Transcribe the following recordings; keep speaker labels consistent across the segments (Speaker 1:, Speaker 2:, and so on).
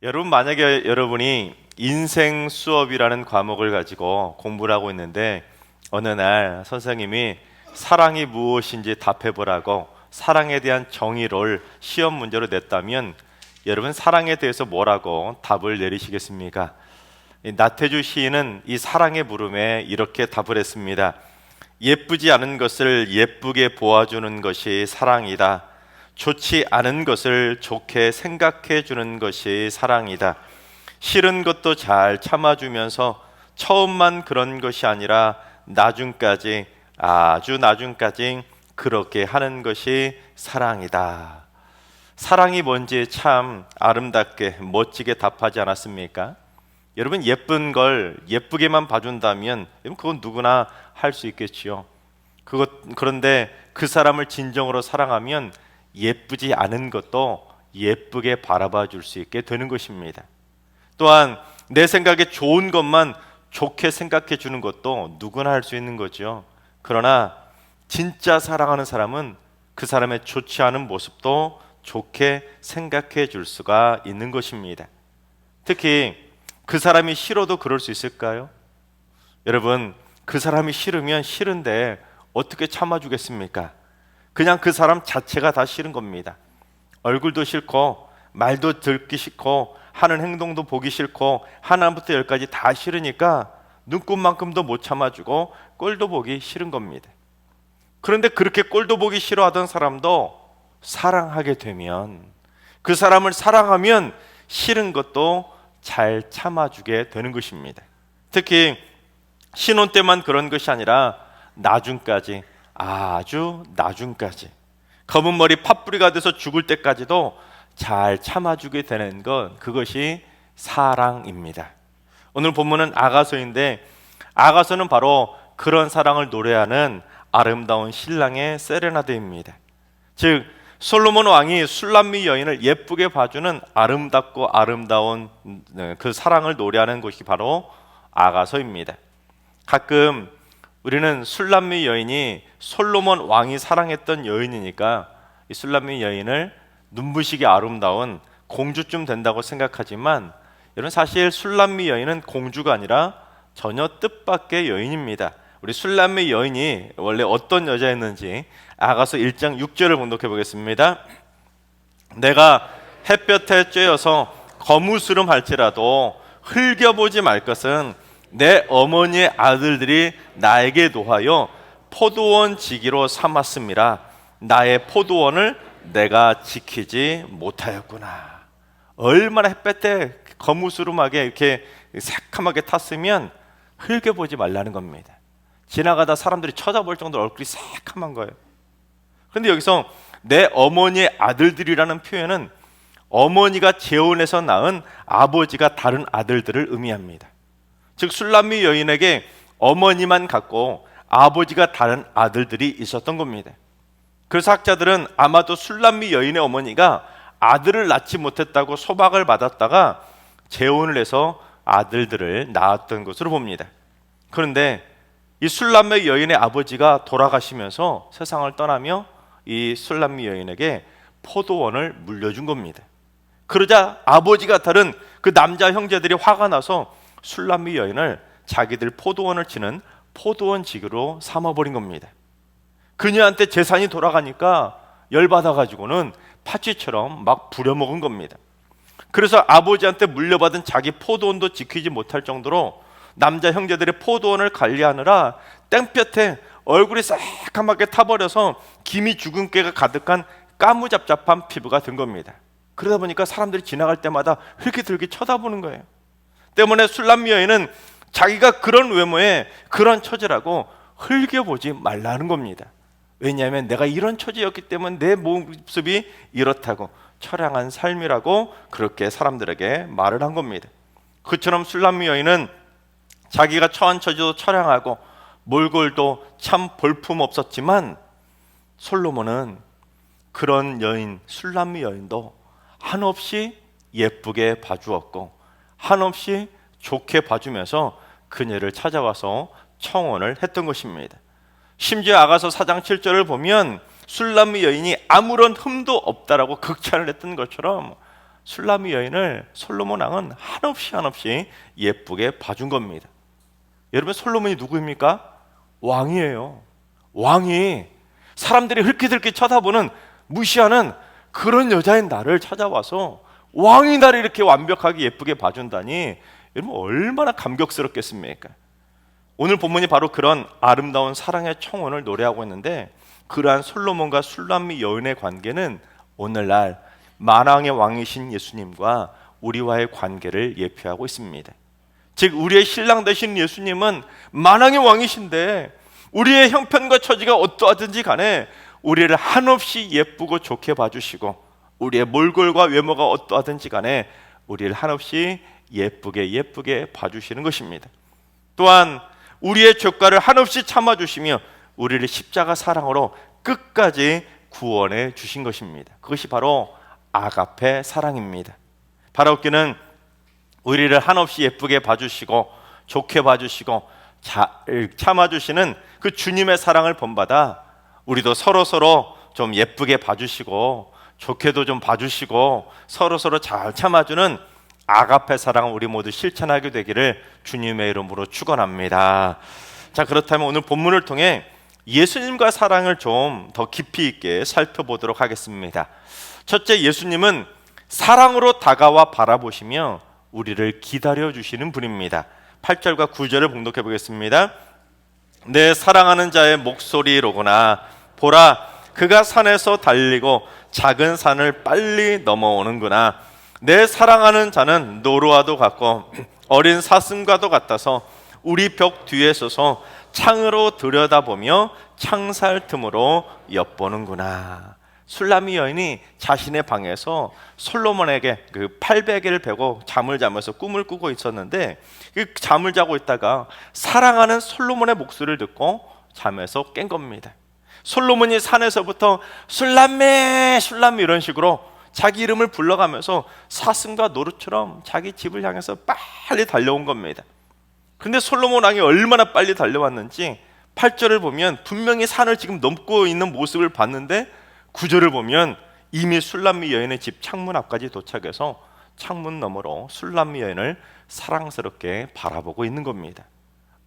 Speaker 1: 여러분, 만약에 여러분이 인생 수업이라는 과목을 가지고 공부를 하고 있는데 어느 날 선생님이 사랑이 무엇인지 답해보라고 사랑에 대한 정의를 시험 문제로 냈다면 여러분, 사랑에 대해서 뭐라고 답을 내리시겠습니까? 나태주 시인은 이 사랑의 물음에 이렇게 답을 했습니다. 예쁘지 않은 것을 예쁘게 보아주는 것이 사랑이다. 좋지 않은 것을 좋게 생각해 주는 것이 사랑이다. 싫은 것도 잘 참아주면서 처음만 그런 것이 아니라 나중까지, 아주 나중까지 그렇게 하는 것이 사랑이다. 사랑이 뭔지 참 아름답게 멋지게 답하지 않았습니까? 여러분, 예쁜 걸 예쁘게만 봐준다면 그건 누구나 할 수 있겠지요. 그런데 그 사람을 진정으로 사랑하면 예쁘지 않은 것도 예쁘게 바라봐 줄 수 있게 되는 것입니다. 또한 내 생각에 좋은 것만 좋게 생각해 주는 것도 누구나 할 수 있는 거죠. 그러나 진짜 사랑하는 사람은 그 사람의 좋지 않은 모습도 좋게 생각해 줄 수가 있는 것입니다. 특히 그 사람이 싫어도 그럴 수 있을까요? 여러분, 그 사람이 싫으면 싫은데 어떻게 참아주겠습니까? 그냥 그 사람 자체가 다 싫은 겁니다. 얼굴도 싫고 말도 듣기 싫고 하는 행동도 보기 싫고 하나부터 열까지 다 싫으니까 눈곱만큼도 못 참아주고 꼴도 보기 싫은 겁니다. 그런데 그렇게 꼴도 보기 싫어하던 사람도 사랑하게 되면, 그 사람을 사랑하면 싫은 것도 잘 참아주게 되는 것입니다. 특히 신혼 때만 그런 것이 아니라 나중까지, 아주 나중까지, 검은 머리 팥뿌리가 돼서 죽을 때까지도 잘 참아주게 되는 것, 그것이 사랑입니다. 오늘 본문은 아가서인데, 아가서는 바로 그런 사랑을 노래하는 아름다운 신랑의 세레나데입니다. 즉, 솔로몬 왕이 술람미 여인을 예쁘게 봐주는 아름답고 아름다운 그 사랑을 노래하는 것이 바로 아가서입니다. 가끔 우리는 술람미 여인이 솔로몬 왕이 사랑했던 여인이니까 이 술람미 여인을 눈부시게 아름다운 공주쯤 된다고 생각하지만, 여러분, 사실 술람미 여인은 공주가 아니라 전혀 뜻밖의 여인입니다. 우리 술람미 여인이 원래 어떤 여자였는지 아가서 1장 6절을 봉독해 보겠습니다. 내가 햇볕에 쬐어서 거무스름할지라도 흘겨보지 말 것은 내 어머니의 아들들이 나에게 노하여 포도원 지기로 삼았음이라. 나의 포도원을 내가 지키지 못하였구나. 얼마나 햇볕에 거무스름하게 이렇게 새카맣게 탔으면 흘겨보지 말라는 겁니다. 지나가다 사람들이 쳐다볼 정도로 얼굴이 새카만 거예요. 그런데 여기서 내 어머니의 아들들이라는 표현은 어머니가 재혼해서 낳은 아버지가 다른 아들들을 의미합니다. 즉, 술람미 여인에게 어머니만 같고 아버지가 다른 아들들이 있었던 겁니다. 그래서 학자들은 아마도 술람미 여인의 어머니가 아들을 낳지 못했다고 소박을 받았다가 재혼을 해서 아들들을 낳았던 것으로 봅니다. 그런데 이 술람미 여인의 아버지가 돌아가시면서 세상을 떠나며 이 술람미 여인에게 포도원을 물려준 겁니다. 그러자 아버지가 다른 그 남자 형제들이 화가 나서 술람미 여인을 자기들 포도원을 치는 포도원 지기로 삼아버린 겁니다. 그녀한테 재산이 돌아가니까 열받아가지고는 파치처럼 막 부려먹은 겁니다. 그래서 아버지한테 물려받은 자기 포도원도 지키지 못할 정도로 남자 형제들의 포도원을 관리하느라 땡볕에 얼굴이 새카맣게 타버려서 김이 죽은 깨가 가득한 까무잡잡한 피부가 된 겁니다. 그러다 보니까 사람들이 지나갈 때마다 흘기들기 쳐다보는 거예요. 때문에 술람미 여인은 자기가 그런 외모에 그런 처지라고 흘겨보지 말라는 겁니다. 왜냐하면 내가 이런 처지였기 때문에 내 모습이 이렇다고, 처량한 삶이라고 그렇게 사람들에게 말을 한 겁니다. 그처럼 술람미 여인은 자기가 처한 처지도 처량하고 몰골도 참 볼품없었지만, 솔로몬은 그런 여인, 술람미 여인도 한없이 예쁘게 봐주었고 한없이 좋게 봐주면서 그녀를 찾아와서 청혼을 했던 것입니다. 심지어 아가서 4장 7절을 보면 술람미 여인이 아무런 흠도 없다라고 극찬을 했던 것처럼 술람미 여인을 솔로몬 왕은 한없이 예쁘게 봐준 겁니다. 여러분, 솔로몬이 누구입니까? 왕이에요. 왕이 사람들이 흘낏흘낏 쳐다보는, 무시하는 그런 여자인 나를 찾아와서 왕이 나를 이렇게 완벽하게 예쁘게 봐준다니, 여러분 얼마나 감격스럽겠습니까? 오늘 본문이 바로 그런 아름다운 사랑의 청혼을 노래하고 있는데, 그러한 솔로몬과 술람미 여인의 관계는 오늘날 만왕의 왕이신 예수님과 우리와의 관계를 예표하고 있습니다. 즉, 우리의 신랑 되신 예수님은 만왕의 왕이신데, 우리의 형편과 처지가 어떠하든지 간에 우리를 한없이 예쁘고 좋게 봐주시고, 우리의 몰골과 외모가 어떠하든지 간에 우리를 한없이 예쁘게 봐주시는 것입니다. 또한 우리의 죄과를 한없이 참아주시며 우리를 십자가 사랑으로 끝까지 구원해 주신 것입니다. 그것이 바로 아가페 사랑입니다. 바라옵기는 우리를 한없이 예쁘게 봐주시고 좋게 봐주시고 참아주시는 그 주님의 사랑을 본받아 우리도 서로 좀 예쁘게 봐주시고 좋게도 좀 봐주시고 서로 잘 참아주는 아가페 사랑을 우리 모두 실천하게 되기를 주님의 이름으로 축원합니다. 자, 그렇다면 오늘 본문을 통해 예수님과 사랑을 좀 더 깊이 있게 살펴보도록 하겠습니다. 첫째, 예수님은 사랑으로 다가와 바라보시며 우리를 기다려주시는 분입니다. 8절과 9절을 봉독해 보겠습니다. 내 사랑하는 자의 목소리로구나. 보라, 그가 산에서 달리고 작은 산을 빨리 넘어오는구나. 내 사랑하는 자는 노루와도 같고 어린 사슴과도 같아서 우리 벽 뒤에 서서 창으로 들여다보며 창살 틈으로 엿보는구나. 술람미 여인이 자신의 방에서 솔로몬에게 그 팔베개를 베고 잠을 자면서 꿈을 꾸고 있었는데, 그 잠을 자고 있다가 사랑하는 솔로몬의 목소리를 듣고 잠에서 깬 겁니다. 솔로몬이 산에서부터 술람미 이런 식으로 자기 이름을 불러가면서 사슴과 노루처럼 자기 집을 향해서 빨리 달려온 겁니다. 근데 솔로몬 왕이 얼마나 빨리 달려왔는지 8절을 보면 분명히 산을 지금 넘고 있는 모습을 봤는데, 9절을 보면 이미 술람미 여인의 집 창문 앞까지 도착해서 창문 너머로 술람미 여인을 사랑스럽게 바라보고 있는 겁니다.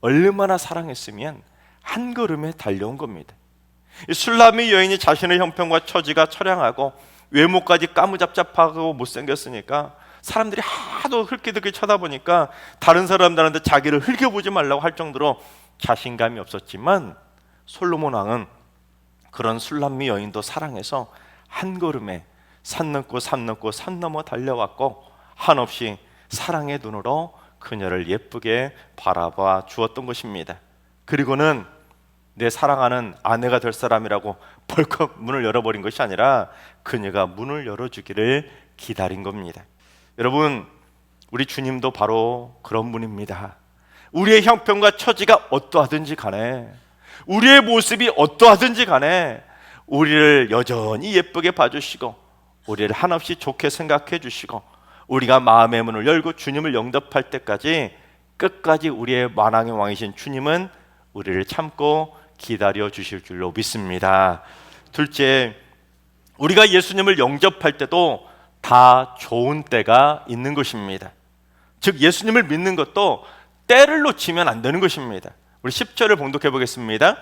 Speaker 1: 얼마나 사랑했으면 한 걸음에 달려온 겁니다. 술람미 여인이 자신의 형편과 처지가 처량하고 외모까지 까무잡잡하고 못생겼으니까 사람들이 하도 흘낏흘낏 쳐다보니까 다른 사람들한테 자기를 흘겨보지 말라고 할 정도로 자신감이 없었지만, 솔로몬 왕은 그런 술람미 여인도 사랑해서 한 걸음에 산 넘고 산 넘어 달려왔고 한없이 사랑의 눈으로 그녀를 예쁘게 바라봐 주었던 것입니다. 그리고는 내 사랑하는 아내가 될 사람이라고 벌컥 문을 열어버린 것이 아니라 그녀가 문을 열어주기를 기다린 겁니다. 여러분, 우리 주님도 바로 그런 분입니다. 우리의 형편과 처지가 어떠하든지 간에, 우리의 모습이 어떠하든지 간에 우리를 여전히 예쁘게 봐주시고 우리를 한없이 좋게 생각해 주시고, 우리가 마음의 문을 열고 주님을 영접할 때까지 끝까지 우리의 만왕의 왕이신 주님은 우리를 참고 기다려 주실 줄로 믿습니다. 둘째, 우리가 예수님을 영접할 때도 다 좋은 때가 있는 것입니다. 즉, 예수님을 믿는 것도 때를 놓치면 안 되는 것입니다. 우리 10절을 봉독해 보겠습니다.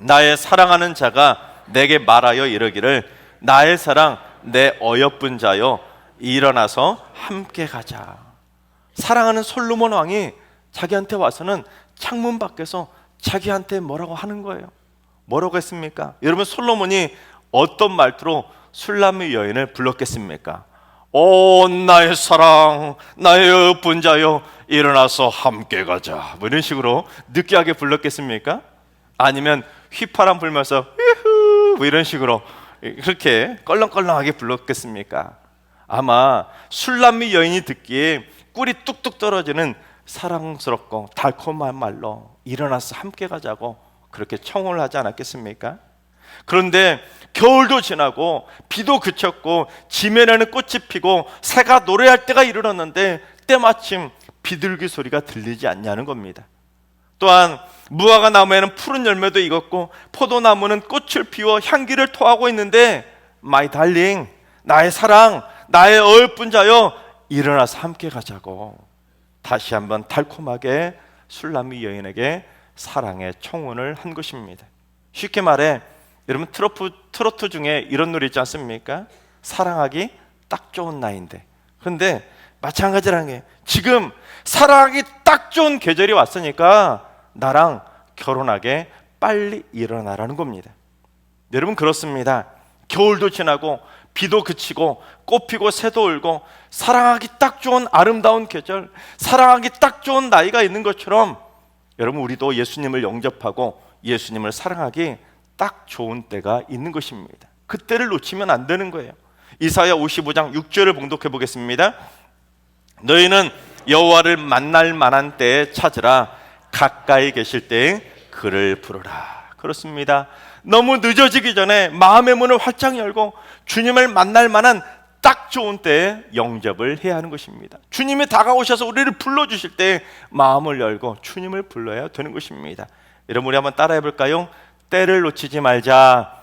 Speaker 1: 나의 사랑하는 자가 내게 말하여 이르기를, 나의 사랑 내 어여쁜 자여 일어나서 함께 가자. 사랑하는 솔로몬 왕이 자기한테 와서는 창문 밖에서 자기한테 뭐라고 하는 거예요. 뭐라고 했습니까? 여러분, 솔로몬이 어떤 말투로 술람미 여인을 불렀겠습니까? 오 나의 사랑 나의 어여쁜 자여 일어나서 함께 가자, 뭐 이런 식으로 느끼하게 불렀겠습니까? 아니면 휘파람 불면서 유후 뭐 이런 식으로 그렇게 껄렁껄렁하게 불렀겠습니까? 아마 술람미 여인이 듣기에 꿀이 뚝뚝 떨어지는 사랑스럽고 달콤한 말로 일어나서 함께 가자고 그렇게 청혼을 하지 않았겠습니까? 그런데 겨울도 지나고 비도 그쳤고 지면에는 꽃이 피고 새가 노래할 때가 이르렀는데 때마침 비둘기 소리가 들리지 않냐는 겁니다. 또한 무화과 나무에는 푸른 열매도 익었고 포도나무는 꽃을 피워 향기를 토하고 있는데, 마이 달링, 나의 사랑, 나의 어여쁜 자여 일어나서 함께 가자고 다시 한번 달콤하게 술람미 여인에게 사랑의 청혼을 한 것입니다. 쉽게 말해 여러분 트로트 중에 이런 노래 있지 않습니까? 사랑하기 딱 좋은 나이인데, 그런데 마찬가지라는 게 지금 사랑하기 딱 좋은 계절이 왔으니까 나랑 결혼하게 빨리 일어나라는 겁니다. 여러분 그렇습니다. 겨울도 지나고 비도 그치고 꽃 피고 새도 울고 사랑하기 딱 좋은 아름다운 계절, 사랑하기 딱 좋은 나이가 있는 것처럼 여러분 우리도 예수님을 영접하고 예수님을 사랑하기 딱 좋은 때가 있는 것입니다. 그때를 놓치면 안 되는 거예요. 이사야 55장 6절을 봉독해 보겠습니다. 너희는 여호와를 만날 만한 때에 찾으라. 가까이 계실 때에 그를 부르라. 그렇습니다. 너무 늦어지기 전에 마음의 문을 활짝 열고 주님을 만날 만한 딱 좋은 때에 영접을 해야 하는 것입니다. 주님이 다가오셔서 우리를 불러주실 때 마음을 열고 주님을 불러야 되는 것입니다. 여러분 우리 한번 따라해 볼까요? 때를 놓치지 말자.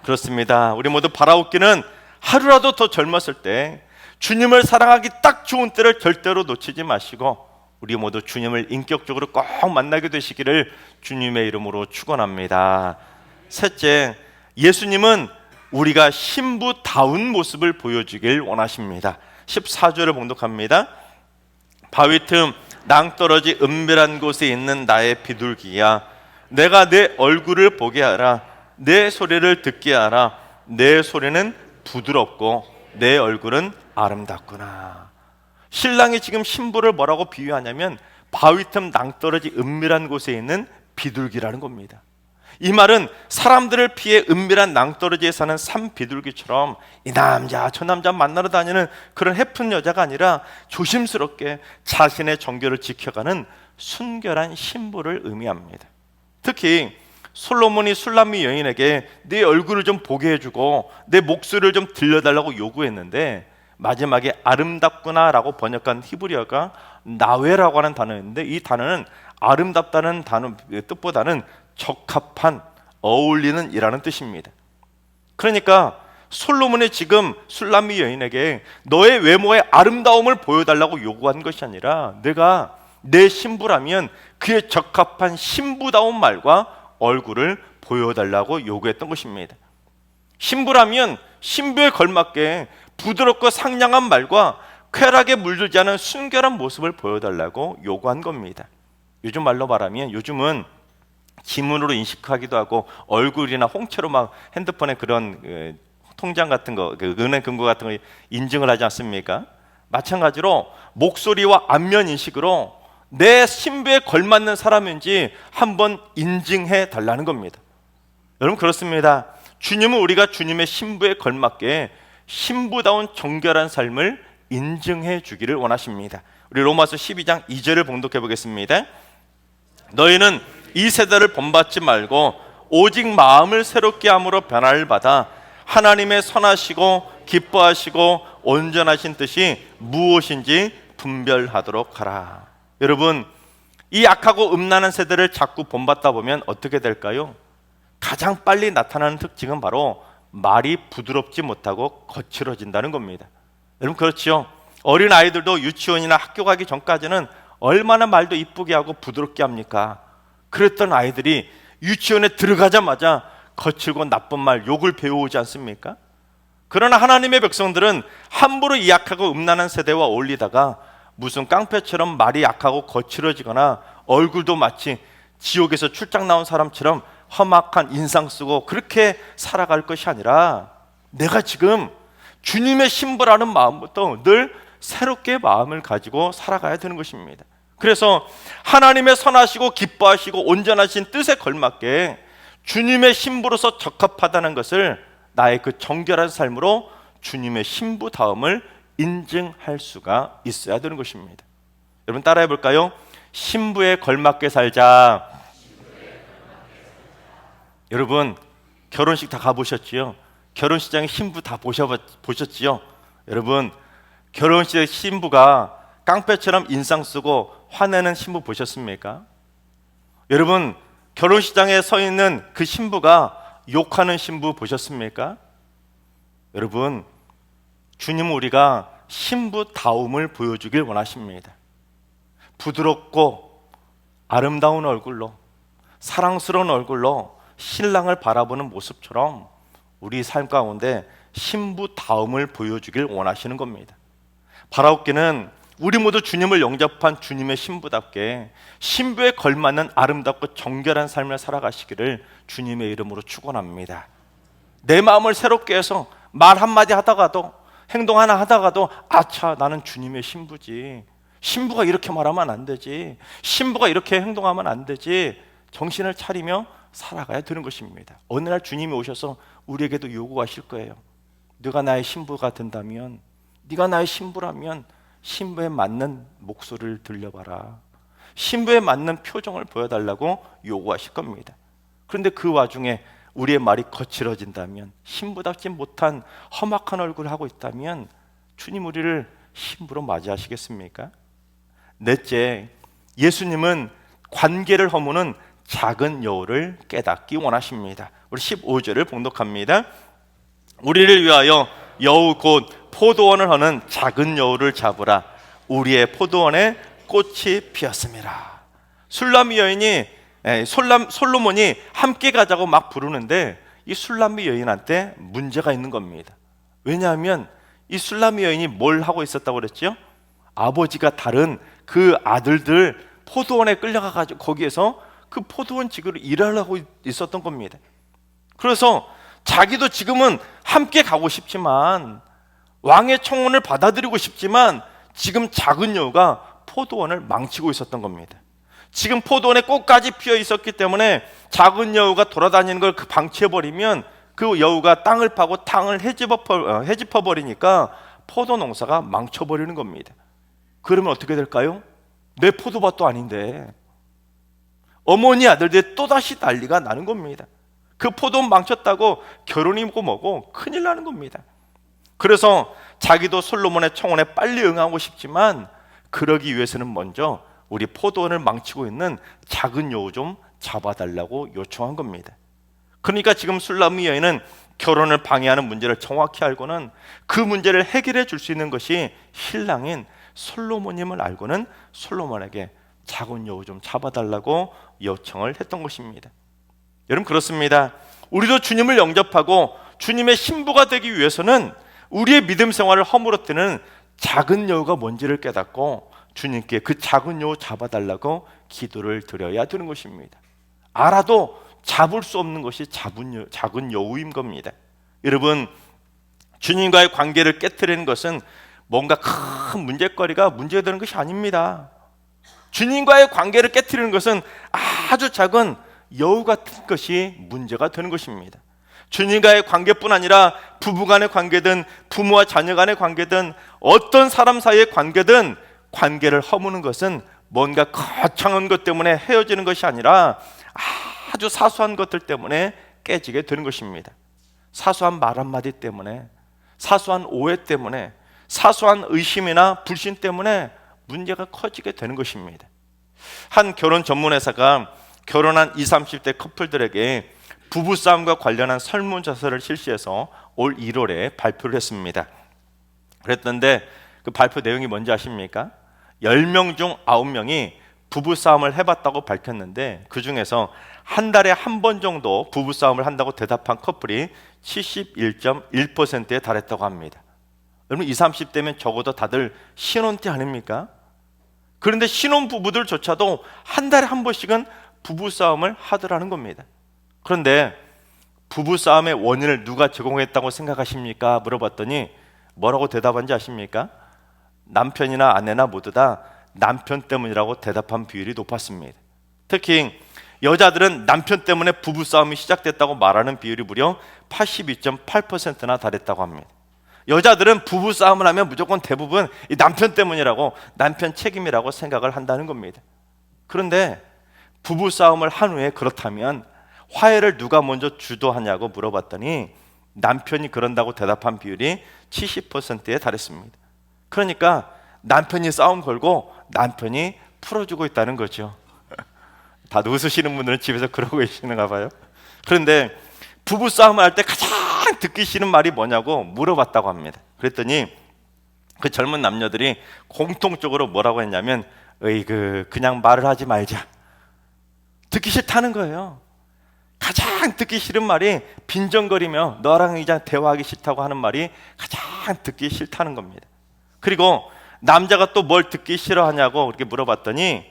Speaker 1: 그렇습니다. 우리 모두 바라옵기는 하루라도 더 젊었을 때 주님을 사랑하기 딱 좋은 때를 절대로 놓치지 마시고 우리 모두 주님을 인격적으로 꼭 만나게 되시기를 주님의 이름으로 축원합니다. 셋째, 예수님은 우리가 신부다운 모습을 보여주길 원하십니다. 14절을 봉독합니다. 바위 틈 낭떠러지 은밀한 곳에 있는 나의 비둘기야, 내가 내 얼굴을 보게 하라. 내 소리를 듣게 하라. 내 소리는 부드럽고 내 얼굴은 아름답구나. 신랑이 지금 신부를 뭐라고 비유하냐면 바위 틈 낭떠러지 은밀한 곳에 있는 비둘기라는 겁니다. 이 말은 사람들을 피해 은밀한 낭떠러지에 사는 산비둘기처럼 이 남자 저 남자 만나러 다니는 그런 해픈 여자가 아니라 조심스럽게 자신의 정결을 지켜가는 순결한 신부를 의미합니다. 특히 솔로몬이 술람미 여인에게 네 얼굴을 좀 보게 해주고 내 목소리를 좀 들려달라고 요구했는데 마지막에 아름답구나 라고 번역한 히브리어가 나웨라고 하는 단어인데, 이 단어는 아름답다는 단어 뜻보다는 적합한, 어울리는 이라는 뜻입니다. 그러니까 솔로몬이 지금 술람미 여인에게 너의 외모의 아름다움을 보여달라고 요구한 것이 아니라 내가 내 신부라면 그에 적합한 신부다운 말과 얼굴을 보여달라고 요구했던 것입니다. 신부라면 신부에 걸맞게 부드럽고 상냥한 말과 쾌락에 물들지 않은 순결한 모습을 보여달라고 요구한 겁니다. 요즘 말로 말하면 요즘은 지문으로 인식하기도 하고 얼굴이나 홍채로 막 핸드폰에 그런 통장 같은 거, 은행 금고 같은 거 인증을 하지 않습니까? 마찬가지로 목소리와 안면 인식으로 내 신부에 걸맞는 사람인지 한번 인증해 달라는 겁니다. 여러분 그렇습니다. 주님은 우리가 주님의 신부에 걸맞게 신부다운 정결한 삶을 인증해 주기를 원하십니다. 우리 로마서 12장 2절을 봉독해 보겠습니다. 너희는 이 세대를 본받지 말고 오직 마음을 새롭게 함으로 변화를 받아 하나님의 선하시고 기뻐하시고 온전하신 뜻이 무엇인지 분별하도록 하라. 여러분, 이 악하고 음란한 세대를 자꾸 본받다 보면 어떻게 될까요? 가장 빨리 나타나는 특징은 바로 말이 부드럽지 못하고 거칠어진다는 겁니다. 여러분 그렇죠? 어린 아이들도 유치원이나 학교 가기 전까지는 얼마나 말도 이쁘게 하고 부드럽게 합니까? 그랬던 아이들이 유치원에 들어가자마자 거칠고 나쁜 말, 욕을 배워오지 않습니까? 그러나 하나님의 백성들은 함부로 이 악하고 음란한 세대와 어울리다가 무슨 깡패처럼 말이 약하고 거칠어지거나 얼굴도 마치 지옥에서 출장 나온 사람처럼 험악한 인상 쓰고 그렇게 살아갈 것이 아니라 내가 지금 주님의 신부라는 마음부터 늘 새롭게 마음을 가지고 살아가야 되는 것입니다. 그래서 하나님의 선하시고 기뻐하시고 온전하신 뜻에 걸맞게 주님의 신부로서 적합하다는 것을 나의 그 정결한 삶으로 주님의 신부다움을 인증할 수가 있어야 되는 것입니다. 여러분 따라해 볼까요? 신부에 걸맞게 살자. 여러분 결혼식 다 가보셨지요? 결혼식장에 신부 다 보셨지요? 여러분 결혼식에 신부가 깡패처럼 인상 쓰고 화내는 신부 보셨습니까? 여러분 결혼식장에 서 있는 그 신부가 욕하는 신부 보셨습니까? 여러분 주님은 우리가 신부다움을 보여주길 원하십니다. 부드럽고 아름다운 얼굴로, 사랑스러운 얼굴로 신랑을 바라보는 모습처럼 우리 삶 가운데 신부다움을 보여주길 원하시는 겁니다. 바라옵기는 우리 모두 주님을 영접한 주님의 신부답게 신부에 걸맞는 아름답고 정결한 삶을 살아가시기를 주님의 이름으로 축원합니다. 내 마음을 새롭게 해서 말 한마디 하다가도, 행동 하나 하다가도, 아차, 나는 주님의 신부지, 신부가 이렇게 말하면 안 되지, 신부가 이렇게 행동하면 안 되지, 정신을 차리며 살아가야 되는 것입니다. 어느 날 주님이 오셔서 우리에게도 요구하실 거예요. 네가 나의 신부가 된다면, 네가 나의 신부라면 신부에 맞는 목소리를 들려봐라, 신부에 맞는 표정을 보여달라고 요구하실 겁니다. 그런데 그 와중에 우리의 말이 거칠어진다면, 신부답지 못한 험악한 얼굴을 하고 있다면 주님 우리를 신부로 맞이하시겠습니까? 넷째, 예수님은 관계를 허무는 작은 여우를 깨닫기 원하십니다. 우리 15절을 봉독합니다. 우리를 위하여 여우 곧 포도원을 허는 작은 여우를 잡으라. 우리의 포도원에 꽃이 피었습니다. 술람미 여인이 솔로몬이 함께 가자고 막 부르는데 이 술람미 여인한테 문제가 있는 겁니다. 왜냐하면 이 술람미 여인이 뭘 하고 있었다고 그랬죠? 아버지가 다른 그 아들들 포도원에 끌려가가지고 거기에서 그 포도원 직으로 일하려고 있었던 겁니다. 그래서 자기도 지금은 함께 가고 싶지만, 왕의 청혼을 받아들이고 싶지만, 지금 작은 여우가 포도원을 망치고 있었던 겁니다. 지금 포도원에 꽃까지 피어 있었기 때문에 작은 여우가 돌아다니는 걸 방치해버리면 그 여우가 땅을 파고 땅을 헤집어버리니까 포도 농사가 망쳐버리는 겁니다. 그러면 어떻게 될까요? 내 포도밭도 아닌데 어머니 아들들이 또다시 난리가 나는 겁니다. 그 포도원 망쳤다고 결혼이고 뭐고 큰일 나는 겁니다. 그래서 자기도 솔로몬의 청혼에 빨리 응하고 싶지만 그러기 위해서는 먼저 우리 포도원을 망치고 있는 작은 여우 좀 잡아달라고 요청한 겁니다. 그러니까 지금 술람미 여인은 결혼을 방해하는 문제를 정확히 알고는 그 문제를 해결해 줄 수 있는 것이 신랑인 솔로몬임을 알고는 솔로몬에게 작은 여우 좀 잡아달라고 요청을 했던 것입니다. 여러분, 그렇습니다. 우리도 주님을 영접하고 주님의 신부가 되기 위해서는 우리의 믿음 생활을 허물어뜨리는 작은 여우가 뭔지를 깨닫고 주님께 그 작은 여우 잡아달라고 기도를 드려야 되는 것입니다. 알아도 잡을 수 없는 것이 작은 여우인 겁니다. 여러분, 주님과의 관계를 깨트리는 것은 뭔가 큰 문제거리가 문제되는 것이 아닙니다. 주님과의 관계를 깨트리는 것은 아주 작은 여우 같은 것이 문제가 되는 것입니다. 주님과의 관계뿐 아니라 부부간의 관계든 부모와 자녀 간의 관계든 어떤 사람 사이의 관계든 관계를 허무는 것은 뭔가 거창한 것 때문에 헤어지는 것이 아니라 아주 사소한 것들 때문에 깨지게 되는 것입니다. 사소한 말 한마디 때문에, 사소한 오해 때문에, 사소한 의심이나 불신 때문에 문제가 커지게 되는 것입니다. 한 결혼 전문 회사가 결혼한 20, 30대 커플들에게 부부싸움과 관련한 설문조사를 실시해서 올 1월에 발표를 했습니다. 그랬던데 그 발표 내용이 뭔지 아십니까? 10명 중 9명이 부부싸움을 해봤다고 밝혔는데 그 중에서 한 달에 한 번 정도 부부싸움을 한다고 대답한 커플이 71.1%에 달했다고 합니다. 여러분, 20, 30대면 적어도 다들 신혼 때 아닙니까? 그런데 신혼 부부들조차도 한 달에 한 번씩은 부부싸움을 하더라는 겁니다. 그런데 부부싸움의 원인을 누가 제공했다고 생각하십니까? 물어봤더니 뭐라고 대답한지 아십니까? 남편이나 아내나 모두 다 남편 때문이라고 대답한 비율이 높았습니다. 특히 여자들은 남편 때문에 부부싸움이 시작됐다고 말하는 비율이 무려 82.8%나 달했다고 합니다. 여자들은 부부싸움을 하면 무조건 대부분 이 남편 때문이라고, 남편 책임이라고 생각을 한다는 겁니다. 그런데 부부싸움을 한 후에 그렇다면 화해를 누가 먼저 주도하냐고 물어봤더니 남편이 그런다고 대답한 비율이 70%에 달했습니다. 그러니까 남편이 싸움 걸고 남편이 풀어주고 있다는 거죠. 다들 웃으시는 분들은 집에서 그러고 계시는가 봐요. 그런데 부부싸움을 할 때 가장 듣기 싫은 말이 뭐냐고 물어봤다고 합니다. 그랬더니 그 젊은 남녀들이 공통적으로 뭐라고 했냐면 그냥 말을 하지 말자. 듣기 싫다는 거예요. 가장 듣기 싫은 말이 빈정거리며 너랑 이제 대화하기 싫다고 하는 말이 가장 듣기 싫다는 겁니다. 그리고 남자가 또 뭘 듣기 싫어하냐고 그렇게 물어봤더니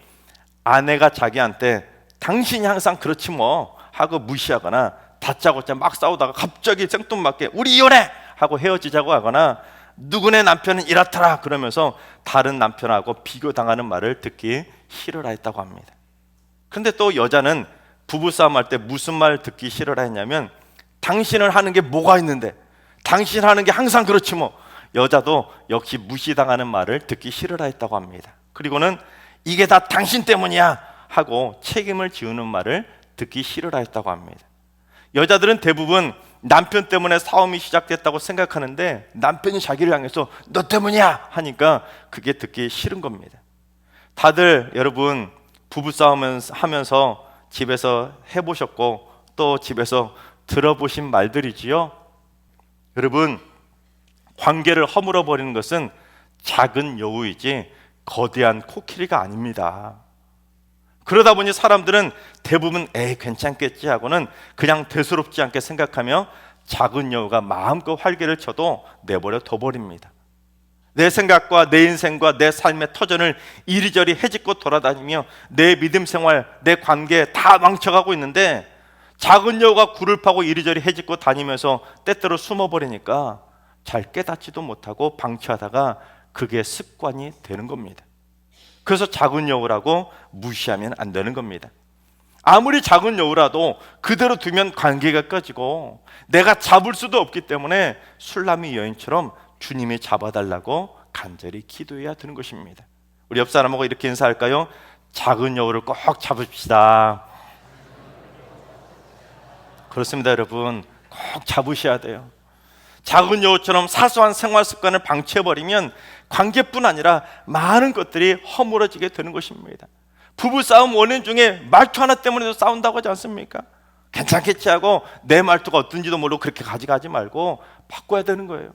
Speaker 1: 아내가 자기한테 당신이 항상 그렇지 뭐 하고 무시하거나 다짜고짜 막 싸우다가 갑자기 생뚱맞게 우리 이혼해 하고 헤어지자고 하거나 누구네 남편은 이렇더라 그러면서 다른 남편하고 비교당하는 말을 듣기 싫어라 했다고 합니다. 근데 또 여자는 부부싸움 할 때 무슨 말 듣기 싫어라 했냐면 당신은 하는 게 뭐가 있는데 당신 하는 게 항상 그렇지 뭐. 여자도 역시 무시당하는 말을 듣기 싫어라 했다고 합니다. 그리고는 이게 다 당신 때문이야 하고 책임을 지우는 말을 듣기 싫어라 했다고 합니다. 여자들은 대부분 남편 때문에 싸움이 시작됐다고 생각하는데 남편이 자기를 향해서 너 때문이야 하니까 그게 듣기 싫은 겁니다. 다들 여러분 부부싸움 하면서 집에서 해보셨고 또 집에서 들어보신 말들이지요. 여러분 관계를 허물어 버리는 것은 작은 여우이지 거대한 코끼리가 아닙니다. 그러다 보니 사람들은 대부분 괜찮겠지 하고는 그냥 대수롭지 않게 생각하며 작은 여우가 마음껏 활개를 쳐도 내버려 둬버립니다. 내 생각과 내 인생과 내 삶의 터전을 이리저리 헤집고 돌아다니며 내 믿음 생활, 내 관계 다 망쳐가고 있는데 작은 여우가 굴을 파고 이리저리 헤집고 다니면서 때때로 숨어버리니까 잘 깨닫지도 못하고 방치하다가 그게 습관이 되는 겁니다. 그래서 작은 여우라고 무시하면 안 되는 겁니다. 아무리 작은 여우라도 그대로 두면 관계가 꺼지고 내가 잡을 수도 없기 때문에 술람이 여인처럼 주님이 잡아달라고 간절히 기도해야 되는 것입니다. 우리 옆 사람하고 이렇게 인사할까요? 작은 여우를 꼭 잡읍시다. 그렇습니다. 여러분 꼭 잡으셔야 돼요. 작은 여우처럼 사소한 생활 습관을 방치해버리면 관계뿐 아니라 많은 것들이 허물어지게 되는 것입니다. 부부싸움 원인 중에 말투 하나 때문에도 싸운다고 하지 않습니까? 괜찮겠지 하고 내 말투가 어떤지도 모르고 그렇게 가져가지 말고 바꿔야 되는 거예요.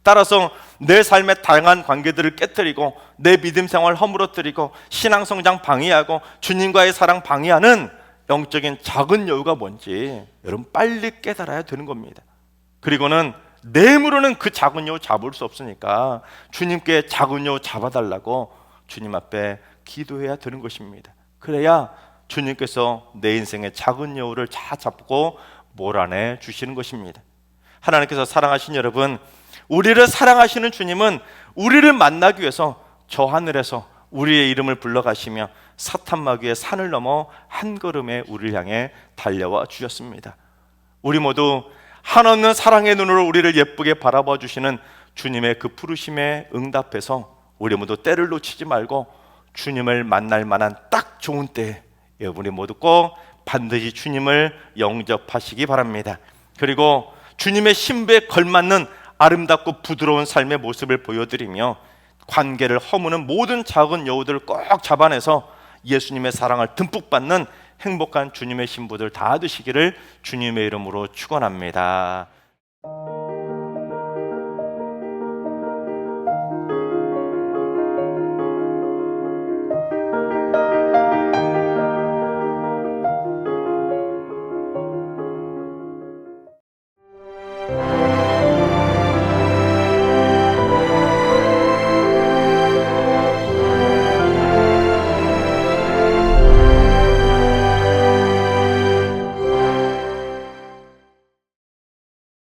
Speaker 1: 따라서 내 삶의 다양한 관계들을 깨뜨리고 내 믿음 생활을 허물어뜨리고 신앙 성장 방해하고 주님과의 사랑 방해하는 영적인 작은 여우가 뭔지 여러분 빨리 깨달아야 되는 겁니다. 그리고는 내 힘으로는 그 작은 여우 잡을 수 없으니까 주님께 작은 여우 잡아달라고 주님 앞에 기도해야 되는 것입니다. 그래야 주님께서 내 인생의 작은 여우를 다 잡고 몰아내 주시는 것입니다. 하나님께서 사랑하신 여러분, 우리를 사랑하시는 주님은 우리를 만나기 위해서 저 하늘에서 우리의 이름을 불러가시며 사탄마귀의 산을 넘어 한 걸음에 우리를 향해 달려와 주셨습니다. 우리 모두 한없는 사랑의 눈으로 우리를 예쁘게 바라봐 주시는 주님의 그 부르심에 응답해서 우리 모두 때를 놓치지 말고 주님을 만날 만한 딱 좋은 때에 우리 모두 꼭 반드시 주님을 영접하시기 바랍니다. 그리고 주님의 신부에 걸맞는 아름답고 부드러운 삶의 모습을 보여드리며 관계를 허무는 모든 작은 여우들을 꼭 잡아내서 예수님의 사랑을 듬뿍 받는 행복한 주님의 신부들 다 되시기를 주님의 이름으로 축원합니다.